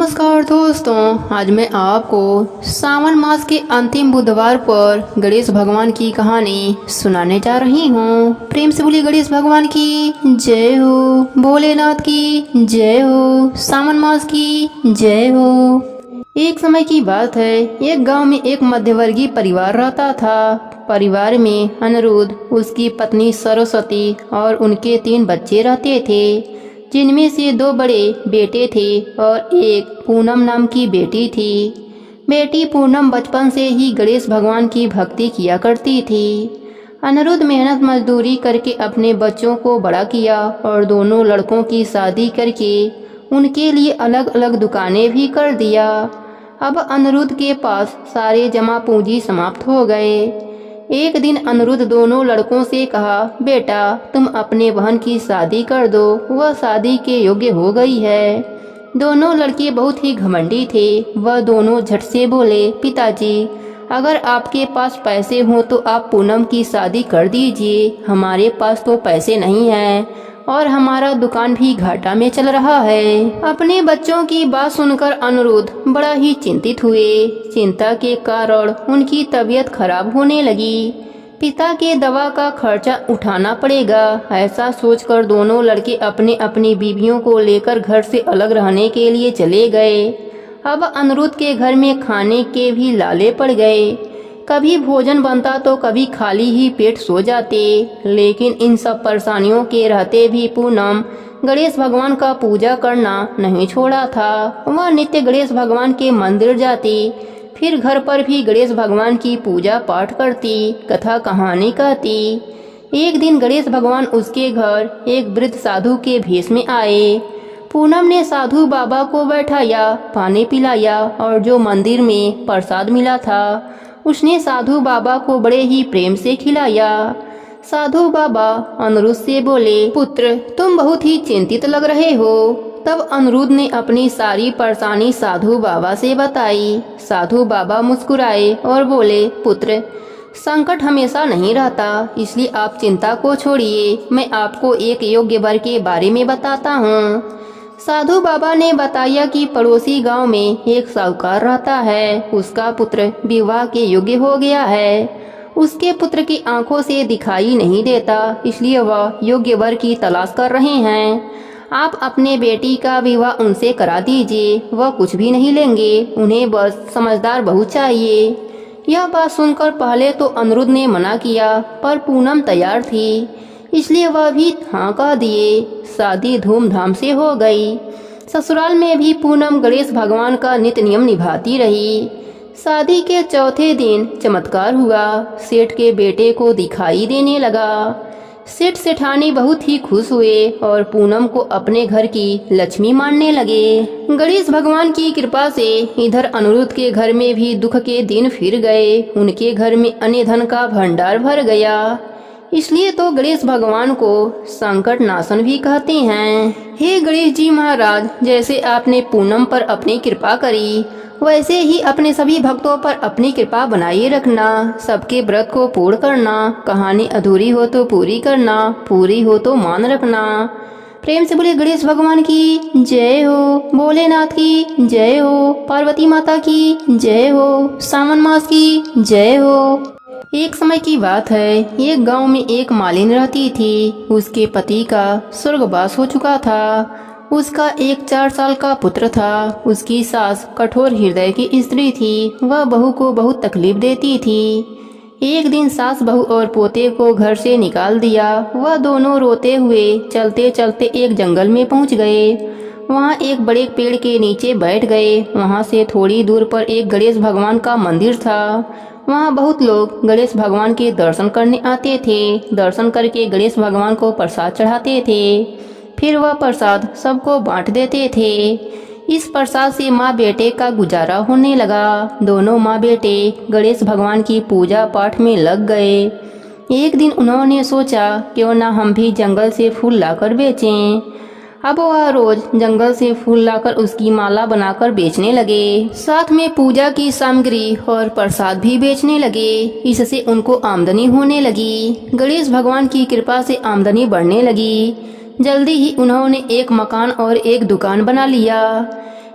नमस्कार दोस्तों, आज मैं आपको सावन मास के अंतिम बुधवार पर गणेश भगवान की कहानी सुनाने जा रही हूँ। प्रेम से बोलिए गणेश भगवान की जय हो, भोलेनाथ की जय हो, सावन मास की जय हो। एक समय की बात है, एक गांव में एक मध्यवर्गीय परिवार रहता था। परिवार में अनिरुद्ध, उसकी पत्नी सरस्वती और उनके 3 बच्चे रहते थे, जिनमें से 2 बड़े बेटे थे और एक पूनम नाम की बेटी थी। बेटी पूनम बचपन से ही गणेश भगवान की भक्ति किया करती थी। अनिरुद्ध मेहनत मजदूरी करके अपने बच्चों को बड़ा किया और दोनों लड़कों की शादी करके उनके लिए अलग अलग दुकानें भी कर दिया। अब अनिरुद्ध के पास सारे जमा पूंजी समाप्त हो गए। एक दिन अनिरुद्ध दोनों लड़कों से कहा, बेटा तुम अपने बहन की शादी कर दो, वह शादी के योग्य हो गई है। दोनों लड़के बहुत ही घमंडी थे। वह दोनों झट से बोले, पिताजी अगर आपके पास पैसे हों तो आप पूनम की शादी कर दीजिए। हमारे पास तो पैसे नहीं हैं और हमारा दुकान भी घाटा में चल रहा है। अपने बच्चों की बात सुनकर अनिरुद्ध बड़ा ही चिंतित हुए। चिंता के कारण उनकी तबीयत खराब होने लगी। पिता के दवा का खर्चा उठाना पड़ेगा, ऐसा सोचकर दोनों लड़के अपने अपनी बीवियों को लेकर घर से अलग रहने के लिए चले गए। अब अनिरुद्ध के घर में खाने के भी लाले पड़ गए। कभी भोजन बनता तो कभी खाली ही पेट सो जाते। लेकिन इन सब परेशानियों के रहते भी पूनम गणेश भगवान का पूजा करना नहीं छोड़ा था। वह नित्य गणेश भगवान के मंदिर जाती, फिर घर पर भी गणेश भगवान की पूजा पाठ करती, कथा कहानी कहती। एक दिन गणेश भगवान उसके घर एक वृद्ध साधु के भेष में आए। पूनम ने साधु बाबा को बैठाया, पानी पिलाया और जो मंदिर में प्रसाद मिला था उसने साधु बाबा को बड़े ही प्रेम से खिलाया। साधु बाबा अनिरुद्ध से बोले, पुत्र तुम बहुत ही चिंतित लग रहे हो। तब अनिरुद्ध ने अपनी सारी परेशानी साधु बाबा से बताई। साधु बाबा मुस्कुराए और बोले, पुत्र संकट हमेशा नहीं रहता, इसलिए आप चिंता को छोड़िए। मैं आपको एक योग्य वर के बारे में बताता हूँ। साधु बाबा ने बताया कि पड़ोसी गांव में एक साहूकार रहता है। उसका पुत्र विवाह के योग्य हो गया है। उसके पुत्र की आंखों से दिखाई नहीं देता, इसलिए वह योग्य वर की तलाश कर रहे हैं। आप अपने बेटी का विवाह उनसे करा दीजिए। वह कुछ भी नहीं लेंगे, उन्हें बस समझदार बहू चाहिए। यह बात सुनकर पहले तो अनिरुद्ध ने मना किया, पर पूनम तैयार थी, इसलिए वह भी हाँ कह दिए। शादी धूमधाम से हो गई। ससुराल में भी पूनम गणेश भगवान का नित्य नियम निभाती रही। शादी के चौथे दिन चमत्कार हुआ। सेठ के बेटे को दिखाई देने लगा। सेठ सेठानी बहुत ही खुश हुए और पूनम को अपने घर की लक्ष्मी मानने लगे। गणेश भगवान की कृपा से इधर अनिरुद्ध के घर में भी दुख के दिन फिर गए। उनके घर में अन्य धन का भंडार भर गया, इसलिए तो गणेश भगवान को संकट नाशन भी कहते हैं। हे गणेश जी महाराज, जैसे आपने पूनम पर अपनी कृपा करी, वैसे ही अपने सभी भक्तों पर अपनी कृपा बनाए रखना। सबके व्रत को पूर्ण करना, कहानी अधूरी हो तो पूरी करना, पूरी हो तो मान रखना। प्रेम से बोले गणेश भगवान की जय हो, भोलेनाथ की जय हो, पार्वती माता की जय हो, सावन मास की जय हो। एक समय की बात है, एक गांव में एक मालिन रहती थी। उसके पति का स्वर्गवास हो चुका था। उसका एक 4 साल का पुत्र था। उसकी सास कठोर हृदय की स्त्री थी। वह बहू को बहुत तकलीफ देती थी। एक दिन सास बहू और पोते को घर से निकाल दिया। वह दोनों रोते हुए चलते चलते एक जंगल में पहुंच गए। वहां एक बड़े पेड़ के नीचे बैठ गए। वहां से थोड़ी दूर पर एक गणेश भगवान का मंदिर था। वहाँ बहुत लोग गणेश भगवान के दर्शन करने आते थे। दर्शन करके गणेश भगवान को प्रसाद चढ़ाते थे, फिर वह प्रसाद सबको बांट देते थे। इस प्रसाद से माँ बेटे का गुजारा होने लगा। दोनों माँ बेटे गणेश भगवान की पूजा पाठ में लग गए। एक दिन उन्होंने सोचा, क्यों ना हम भी जंगल से फूल लाकर बेचें। अब वह रोज जंगल से फूल लाकर उसकी माला बनाकर बेचने लगे। साथ में पूजा की सामग्री और प्रसाद भी बेचने लगे। इससे उनको आमदनी होने लगी। गणेश भगवान की कृपा से आमदनी बढ़ने लगी। जल्दी ही उन्होंने एक मकान और एक दुकान बना लिया।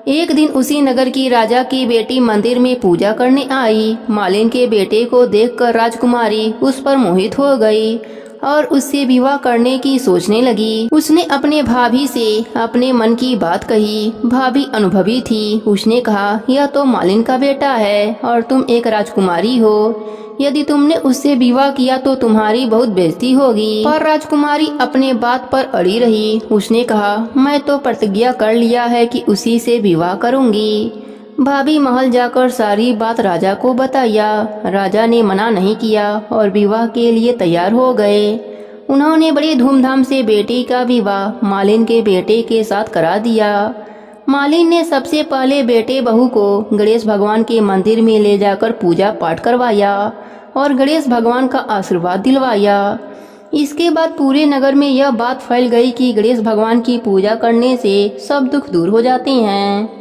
एक दिन उसी नगर की राजा की बेटी मंदिर में पूजा करने आई। मालिन के बेटे को देखकर राजकुमारी उस पर मोहित हो गई और उससे विवाह करने की सोचने लगी। उसने अपने भाभी से अपने मन की बात कही। भाभी अनुभवी थी। उसने कहा, यह तो मालिन का बेटा है और तुम एक राजकुमारी हो। यदि तुमने उससे विवाह किया तो तुम्हारी बहुत बेइज्जती होगी। पर राजकुमारी अपने बात पर अड़ी रही। उसने कहा, मैं तो प्रतिज्ञा कर लिया है कि उसी से विवाह करूंगी। भाभी महल जाकर सारी बात राजा को बताया। राजा ने मना नहीं किया और विवाह के लिए तैयार हो गए। उन्होंने बड़ी धूमधाम से बेटी का विवाह मालिन के बेटे के साथ करा दिया। मालिन ने सबसे पहले बेटे बहू को गणेश भगवान के मंदिर में ले जाकर पूजा पाठ करवाया और गणेश भगवान का आशीर्वाद दिलवाया। इसके बाद पूरे नगर में यह बात फैल गई कि गणेश भगवान की पूजा करने से सब दुख दूर हो जाते हैं।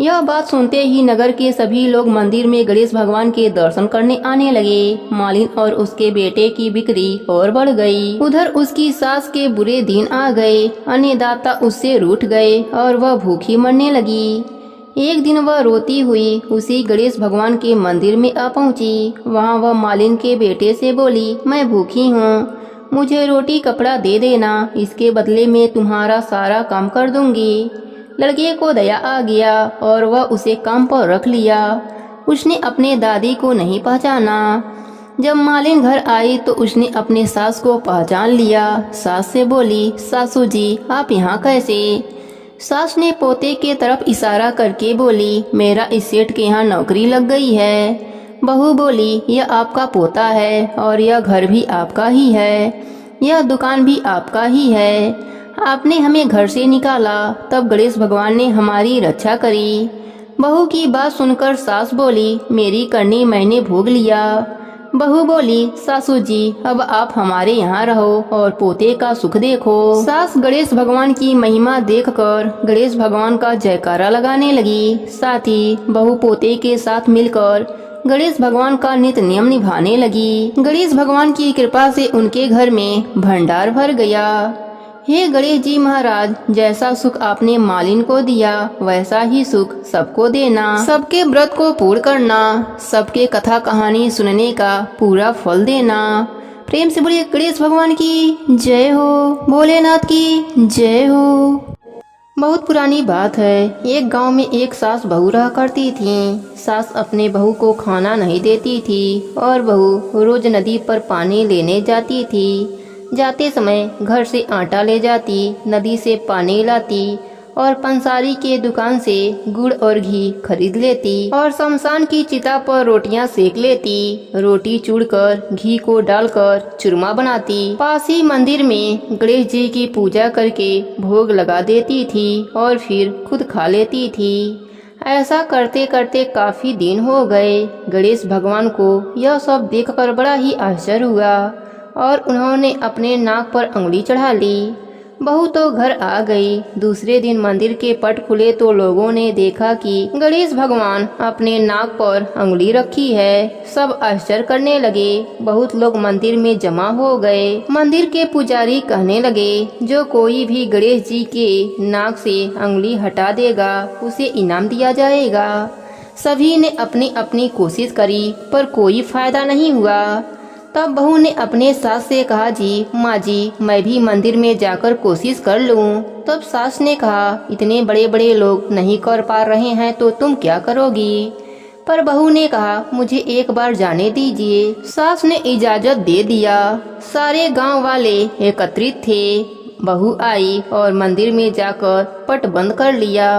यह बात सुनते ही नगर के सभी लोग मंदिर में गणेश भगवान के दर्शन करने आने लगे। मालिन और उसके बेटे की बिक्री और बढ़ गई। उधर उसकी सास के बुरे दिन आ गए। अन्नदाता उससे रूठ गए और वह भूखी मरने लगी। एक दिन वह रोती हुई उसी गणेश भगवान के मंदिर में आ पहुंची। वहां वह मालिन के बेटे से बोली, मैं भूखी हूँ, मुझे रोटी कपड़ा दे देना, इसके बदले में तुम्हारा सारा काम कर दूंगी। लड़के को दया आ गया और वह उसे काम पर रख लिया। उसने अपने दादी को नहीं पहचाना। जब मालिन घर आई तो उसने अपने सास को पहचान लिया। सास से बोली, सासू जी आप यहाँ कैसे? सास ने पोते के तरफ इशारा करके बोली, मेरा इस सेठ के यहाँ नौकरी लग गई है। बहू बोली, यह आपका पोता है और यह घर भी आपका ही है, यह दुकान भी आपका ही है। आपने हमें घर से निकाला, तब गणेश भगवान ने हमारी रक्षा करी। बहू की बात सुनकर सास बोली, मेरी करनी मैंने भोग लिया। बहू बोली, सासू जी अब आप हमारे यहाँ रहो और पोते का सुख देखो। सास गणेश भगवान की महिमा देखकर गणेश भगवान का जयकारा लगाने लगी। साथ ही बहू पोते के साथ मिलकर गणेश भगवान का नित्य नियम निभाने लगी। गणेश भगवान की कृपा से उनके घर में भंडार भर गया। हे गणेश जी महाराज, जैसा सुख आपने मालिन को दिया वैसा ही सुख सबको देना, सबके व्रत को पूर्ण करना, सबके कथा कहानी सुनने का पूरा फल देना। प्रेम से बोलिए गणेश भगवान की जय हो, भोलेनाथ की जय हो। बहुत पुरानी बात है। एक गांव में एक सास बहू रहा करती थी। सास अपने बहू को खाना नहीं देती थी और बहू रोज नदी पर पानी लेने जाती थी। जाते समय घर से आटा ले जाती, नदी से पानी लाती और पंसारी के दुकान से गुड़ और घी खरीद लेती और शमशान की चिता पर रोटियां सेक लेती। रोटी चूड़कर घी को डालकर चूरमा बनाती। पास ही मंदिर में गणेश जी की पूजा करके भोग लगा देती थी और फिर खुद खा लेती थी। ऐसा करते करते काफी दिन हो गए। गणेश भगवान को यह सब देखकर बड़ा ही आश्चर्य हुआ और उन्होंने अपने नाक पर उंगली चढ़ा ली। बहू तो घर आ गई। दूसरे दिन मंदिर के पट खुले तो लोगों ने देखा कि गणेश भगवान अपने नाक पर उंगली रखी है। सब आश्चर्य करने लगे। बहुत लोग मंदिर में जमा हो गए। मंदिर के पुजारी कहने लगे, जो कोई भी गणेश जी के नाक से उंगली हटा देगा उसे इनाम दिया जाएगा। सभी ने अपनी अपनी कोशिश करी पर कोई फायदा नहीं हुआ। तब बहू ने अपने सास से कहा, जी माँ जी मैं भी मंदिर में जाकर कोशिश कर लूँ। तब सास ने कहा, इतने बड़े बड़े लोग नहीं कर पा रहे हैं तो तुम क्या करोगी? पर बहू ने कहा, मुझे एक बार जाने दीजिए। सास ने इजाजत दे दिया। सारे गांव वाले एकत्रित थे। बहू आई और मंदिर में जाकर पट बंद कर लिया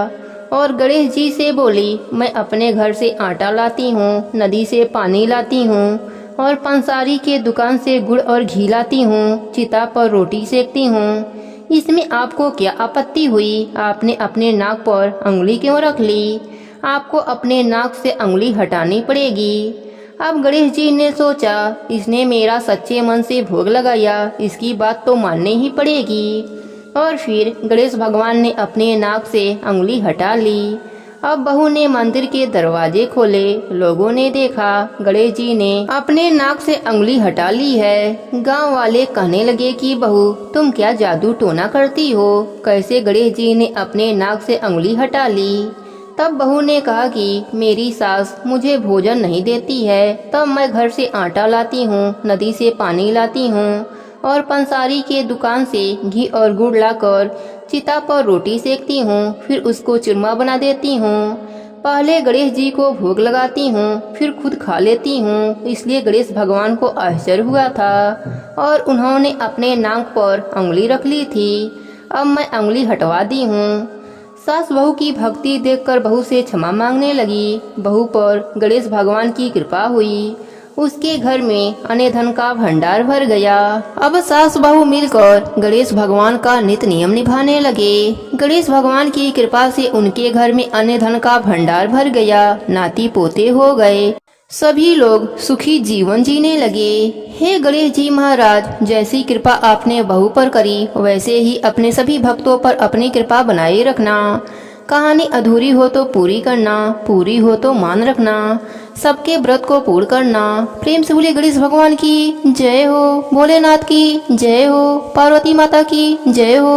और गणेश जी से बोली, मैं अपने घर से आटा लाती हूँ, नदी से पानी लाती हूँ और पंसारी के दुकान से गुड़ और घी लाती हूँ, चिता पर रोटी सेकती हूँ। इसमें आपको क्या आपत्ति हुई? आपने अपने नाक पर उंगली क्यों रख ली? आपको अपने नाक से उंगली हटानी पड़ेगी। अब गणेश जी ने सोचा, इसने मेरा सच्चे मन से भोग लगाया, इसकी बात तो माननी ही पड़ेगी। और फिर गणेश भगवान ने अपने नाक से उंगली हटा ली। अब बहू ने मंदिर के दरवाजे खोले। लोगों ने देखा गणेश जी ने अपने नाक से उंगली हटा ली है। गांव वाले कहने लगे कि बहू तुम क्या जादू टोना करती हो? कैसे गणेश जी ने अपने नाक से उंगली हटा ली? तब बहू ने कहा कि मेरी सास मुझे भोजन नहीं देती है, तब मैं घर से आटा लाती हूँ, नदी से पानी लाती हूँ और पंसारी के दुकान से घी और गुड़ लाकर चिता पर रोटी सेकती हूँ, फिर उसको चूरमा बना देती हूँ। पहले गणेश जी को भोग लगाती हूँ, फिर खुद खा लेती हूँ। इसलिए गणेश भगवान को आश्चर्य हुआ था और उन्होंने अपने नाक पर उंगली रख ली थी। अब मैं उंगली हटवा दी हूँ। सास बहू की भक्ति देखकर बहू से क्षमा मांगने लगी। बहू पर गणेश भगवान की कृपा हुई। उसके घर में अन्न धन का भंडार भर गया। अब सास बहू मिलकर गणेश भगवान का नित्य नियम निभाने लगे। गणेश भगवान की कृपा से उनके घर में अन्न धन का भंडार भर गया। नाती पोते हो गए। सभी लोग सुखी जीवन जीने लगे। हे गणेश जी महाराज, जैसी कृपा आपने बहू पर करी वैसे ही अपने सभी भक्तों पर अपनी कृपा बनाए रखना। कहानी अधूरी हो तो पूरी करना, पूरी हो तो मान रखना। सबके व्रत को पूर्ण करना। प्रेम से बोलिए गणेश भगवान की जय हो, भोलेनाथ की जय हो, पार्वती माता की जय हो।